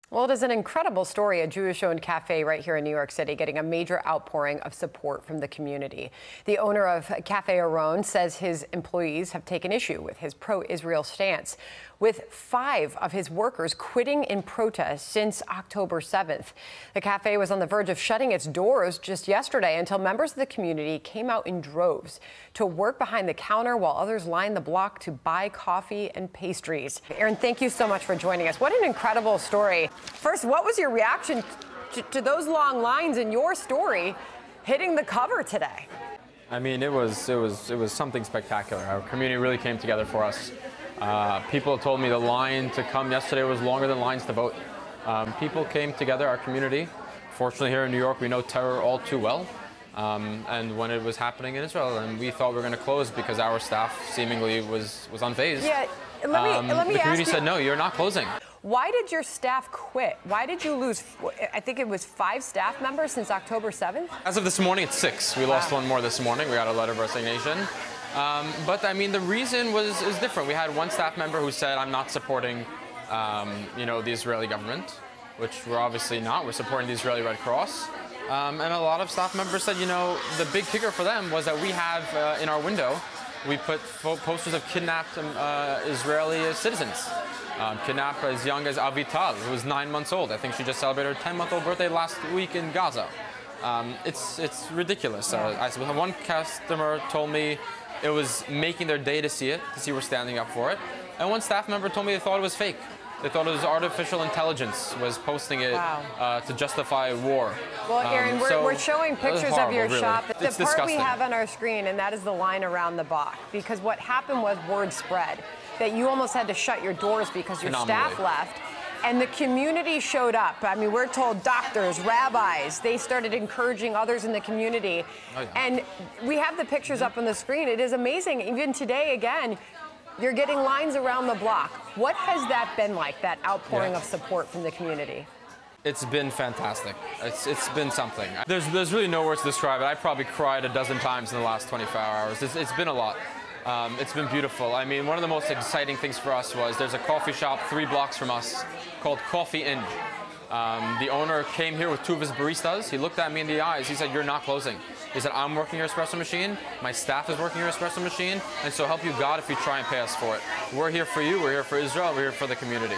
Well, it is an incredible story, a Jewish-owned cafe right here in New York City getting a major outpouring of support from the community. The owner of Cafe Aron says his employees have taken issue with his pro-Israel stance, with 5 of his workers quitting in protest since October 7th. The cafe was on the verge of shutting its doors just yesterday until members of the community came out in droves to work behind the counter while others lined the block to buy coffee and pastries. Aaron, thank you so much for joining us. What an incredible story. First, what was your reaction to those long lines in your story hitting the cover today? I mean, it was something spectacular. Our community really came together for us. People told me the line to come yesterday was longer than lines to vote. People came together, our community. Fortunately, here in New York, we know terror all too well. And when it was happening in Israel, and we thought we were going to close because our staff seemingly was unfazed. Yeah, let me the community said, no, you're not closing. Why did your staff quit? Why did you lose, I think it was 5 staff members since October 7th? As of this morning, it's 6. We lost one more this morning. We got a letter of resignation. But I mean, the reason is different. We had one staff member who said, I'm not supporting, the Israeli government, which we're obviously not. We're supporting the Israeli Red Cross. And a lot of staff members said, the big kicker for them was that we have in our window, we put posters of kidnapped Israeli citizens. Kidnapped as young as Avital, who was 9 months old. I think she just celebrated her 10-month-old birthday last week in Gaza. It's ridiculous. One customer told me it was making their day to see we're standing up for it. And one staff member told me they thought it was fake. They thought it was artificial intelligence was posting it to justify war. Well, Aaron, we're showing pictures of your shop. It's the part disgusting. We have on our screen, and that is the line around the block. Because what happened was word spread that you almost had to shut your doors because your staff left. And the community showed up. I mean, we're told doctors, rabbis, they started encouraging others in the community. Oh, yeah. And we have the pictures up on the screen. It is amazing. Even today, again, you're getting lines around the block. What has that been like, that outpouring of support from the community? It's been fantastic. It's been something. There's really no words to describe it. I probably cried a dozen times in the last 24 hours. It's been a lot. It's been beautiful. I mean, one of the most exciting things for us was there's a coffee shop 3 blocks from us called Coffee Inn. The owner came here with 2 of his baristas. He looked at me in the eyes. He said, you're not closing. He said, I'm working your espresso machine. My staff is working your espresso machine. And so help you God if you try and pay us for it. We're here for you. We're here for Israel. We're here for the community.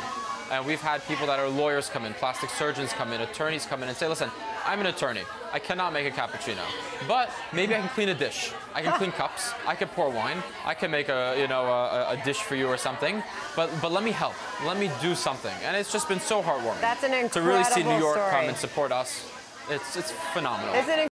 And we've had people that are lawyers come in, plastic surgeons come in, attorneys come in and say, listen, I'm an attorney. I cannot make a cappuccino, but maybe I can clean a dish. I can clean cups. I can pour wine. I can make a dish for you or something. But let me help. Let me do something. And it's just been so heartwarming. That's an incredible to really see New York story. come and support us. It's phenomenal.